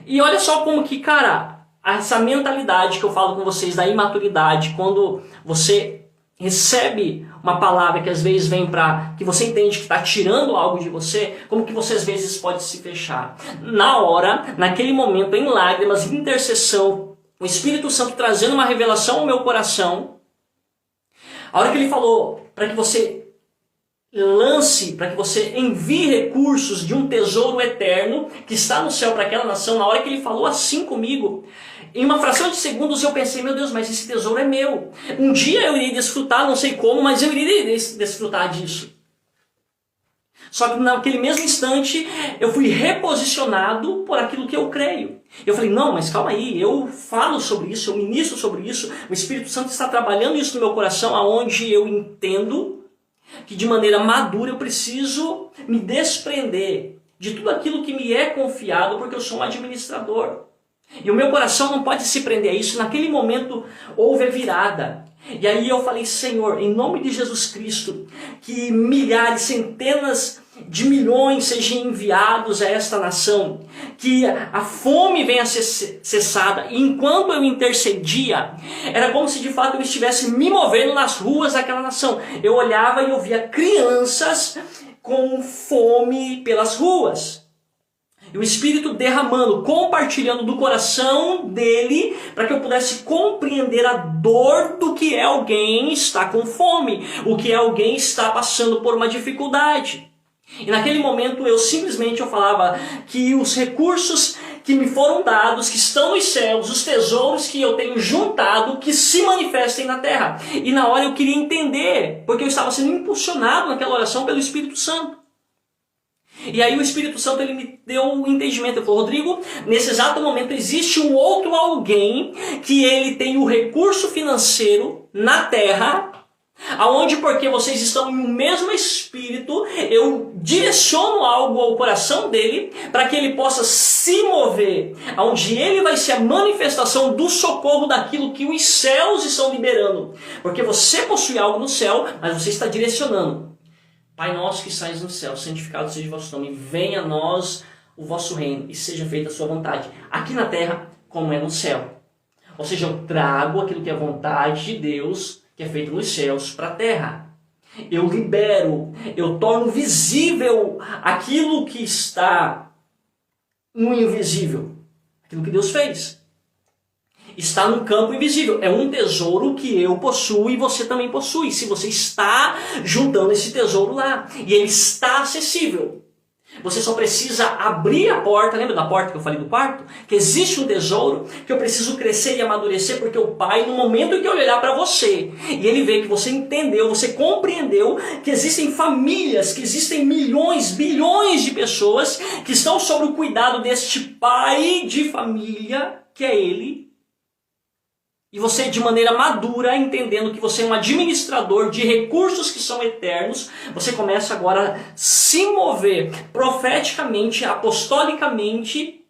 E olha só como que, cara, essa mentalidade que eu falo com vocês da imaturidade, quando você recebe uma palavra que às vezes vem para que você entende que está tirando algo de você, como que você às vezes pode se fechar. Na hora, naquele momento, em lágrimas, em intercessão, o Espírito Santo trazendo uma revelação ao meu coração, a hora que ele falou para que você lance, para que você envie recursos de um tesouro eterno que está no céu para aquela nação, na hora que ele falou assim comigo, em uma fração de segundos eu pensei: meu Deus, mas esse tesouro é meu. Um dia eu irei desfrutar, não sei como, mas eu irei desfrutar disso. Só que naquele mesmo instante eu fui reposicionado por aquilo que eu creio. Eu falei: não, mas calma aí, eu falo sobre isso, eu ministro sobre isso, o Espírito Santo está trabalhando isso no meu coração, aonde eu entendo que de maneira madura eu preciso me desprender de tudo aquilo que me é confiado, porque eu sou um administrador. E o meu coração não pode se prender a isso. Naquele momento houve a virada. E aí eu falei: Senhor, em nome de Jesus Cristo, que milhares, centenas de milhões sejam enviados a esta nação, que a fome venha ser cessada. E enquanto eu intercedia, era como se de fato eu estivesse me movendo nas ruas daquela nação. Eu olhava e eu via crianças com fome pelas ruas. E o Espírito derramando, compartilhando do coração dele, para que eu pudesse compreender a dor do que é alguém estar com fome, o que é alguém estar passando por uma dificuldade. E naquele momento eu falava que os recursos que me foram dados, que estão nos céus, os tesouros que eu tenho juntado, que se manifestem na terra. E na hora eu queria entender, porque eu estava sendo impulsionado naquela oração pelo Espírito Santo. E aí o Espírito Santo, ele me deu um entendimento. Ele falou: Rodrigo, nesse exato momento existe um outro alguém que ele tem o recurso financeiro na terra Aonde, porque vocês estão em um mesmo espírito, eu direciono algo ao coração dele para que ele possa se mover, aonde ele vai ser a manifestação do socorro daquilo que os céus estão liberando. Porque você possui algo no céu, mas você está direcionando. Pai nosso que estais no céu, santificado seja o vosso nome, venha a nós o vosso reino e seja feita a sua vontade, aqui na terra como é no céu. Ou seja, eu trago aquilo que é a vontade de Deus, que é feito nos céus, para a terra. Eu libero, eu torno visível aquilo que está no invisível. Aquilo que Deus fez. Está no campo invisível. É um tesouro que eu possuo e você também possui. Se você está juntando esse tesouro lá. E ele está acessível. Você só precisa abrir a porta. Lembra da porta que eu falei do quarto? Que existe um tesouro que eu preciso crescer e amadurecer, porque o Pai, no momento que eu olhar para você e ele vê que você entendeu, você compreendeu que existem famílias, que existem milhões, bilhões de pessoas que estão sob o cuidado deste pai de família, que é ele. E você, de maneira madura, entendendo que você é um administrador de recursos que são eternos, você começa agora a se mover profeticamente, apostolicamente,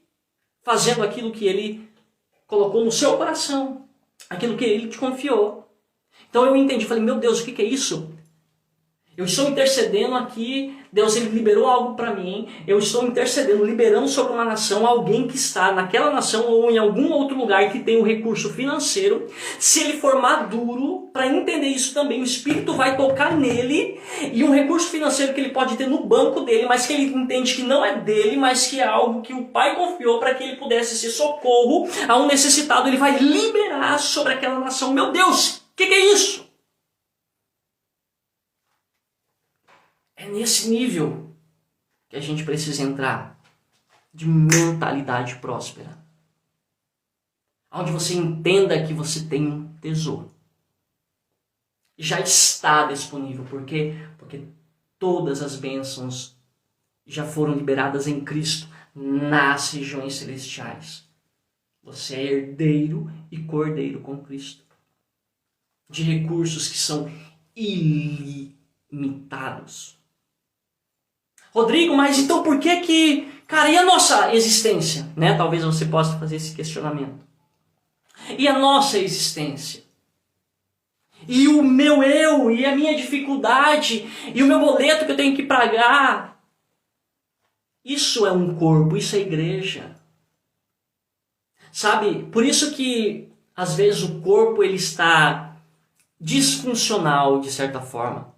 fazendo aquilo que ele colocou no seu coração, aquilo que ele te confiou. Então eu entendi, falei, meu Deus, o que é isso? Eu estou intercedendo aqui, Deus ele liberou algo para mim, eu estou intercedendo, liberando sobre uma nação, alguém que está naquela nação ou em algum outro lugar que tem um recurso financeiro. Se ele for maduro, para entender isso também, o Espírito vai tocar nele, e um recurso financeiro que ele pode ter no banco dele, mas que ele entende que não é dele, mas que é algo que o Pai confiou para que ele pudesse ser socorro a um necessitado, ele vai liberar sobre aquela nação. Meu Deus, o que é isso? É nesse nível que a gente precisa entrar de mentalidade próspera. Onde você entenda que você tem um tesouro. Já está disponível. Por quê? Porque todas as bênçãos já foram liberadas em Cristo nas regiões celestiais. Você é herdeiro e cordeiro com Cristo. De recursos que são ilimitados. Rodrigo, mas então por que... Cara, e a nossa existência? Né? Talvez você possa fazer esse questionamento. E a nossa existência? E o meu eu? E a minha dificuldade? E o meu boleto que eu tenho que pagar? Isso é um corpo, isso é igreja. Sabe? Por isso que, às vezes, o corpo ele está disfuncional, de certa forma.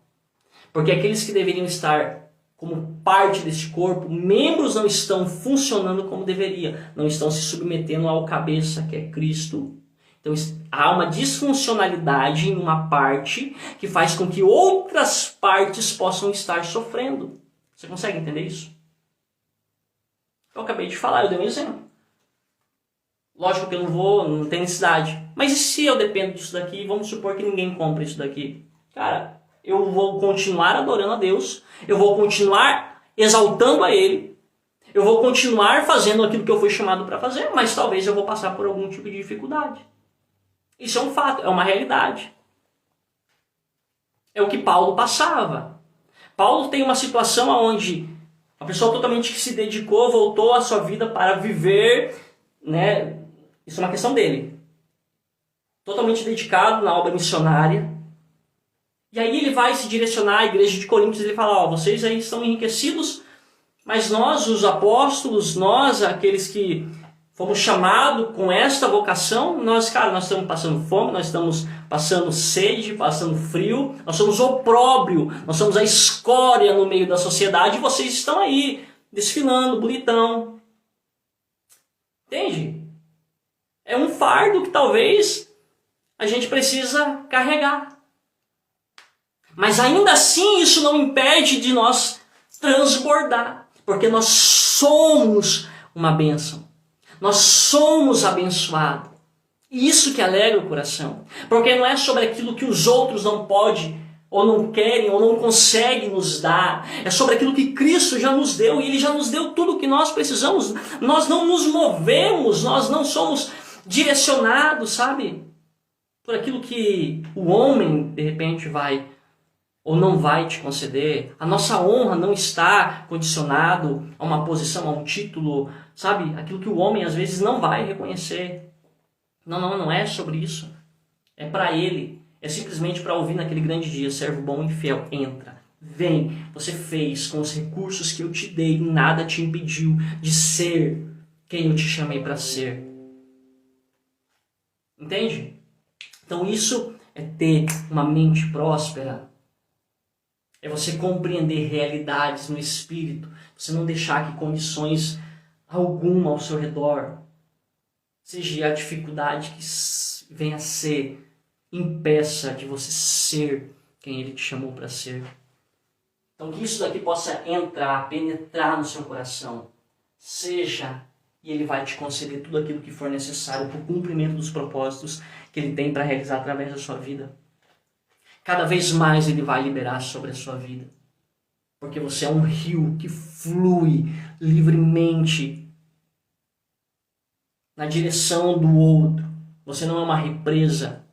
Porque aqueles que deveriam estar como parte deste corpo, membros não estão funcionando como deveria, não estão se submetendo ao cabeça, que é Cristo. Então há uma disfuncionalidade em uma parte que faz com que outras partes possam estar sofrendo. Você consegue entender isso? Eu acabei de falar, eu dei um exemplo. Lógico que eu não tenho necessidade. Mas e se eu dependo disso daqui, vamos supor que ninguém compra isso daqui? Cara, eu vou continuar adorando a Deus, eu vou continuar exaltando a Ele, eu vou continuar fazendo aquilo que eu fui chamado para fazer, mas talvez eu vou passar por algum tipo de dificuldade. Isso é um fato, é uma realidade. É o que Paulo passava. Paulo tem uma situação onde a pessoa totalmente que se dedicou, voltou a sua vida para viver, né? Isso é uma questão dele. Totalmente dedicado na obra missionária. E aí ele vai se direcionar à igreja de Coríntios e ele fala, ó, vocês aí estão enriquecidos, mas nós, os apóstolos, nós, aqueles que fomos chamados com esta vocação, nós estamos passando fome, nós estamos passando sede, passando frio, nós somos opróbrio, nós somos a escória no meio da sociedade e vocês estão aí, desfilando, bonitão. Entende? É um fardo que talvez a gente precisa carregar. Mas ainda assim isso não impede de nós transbordar. Porque nós somos uma bênção. Nós somos abençoados. E isso que alegra o coração. Porque não é sobre aquilo que os outros não podem, ou não querem, ou não conseguem nos dar. É sobre aquilo que Cristo já nos deu. E Ele já nos deu tudo o que nós precisamos. Nós não nos movemos, nós não somos direcionados, sabe? por aquilo que o homem de repente vai ou não vai te conceder. A nossa honra não está condicionado a uma posição, a um título, sabe? Aquilo que o homem às vezes não vai reconhecer. Não é sobre isso. É para ele. É simplesmente para ouvir naquele grande dia, servo bom e fiel, entra. Vem, você fez com os recursos que eu te dei, nada te impediu de ser quem eu te chamei para ser. Entende? Então isso é ter uma mente próspera. É você compreender realidades no espírito. Você não deixar que condições alguma ao seu redor, seja a dificuldade que venha a ser, impeça de você ser quem ele te chamou para ser. Então que isso daqui possa entrar, penetrar no seu coração. Seja, e ele vai te conceder tudo aquilo que for necessário para o cumprimento dos propósitos que ele tem para realizar através da sua vida. Cada vez mais ele vai liberar sobre a sua vida. Porque você é um rio que flui livremente na direção do outro. Você não é uma represa.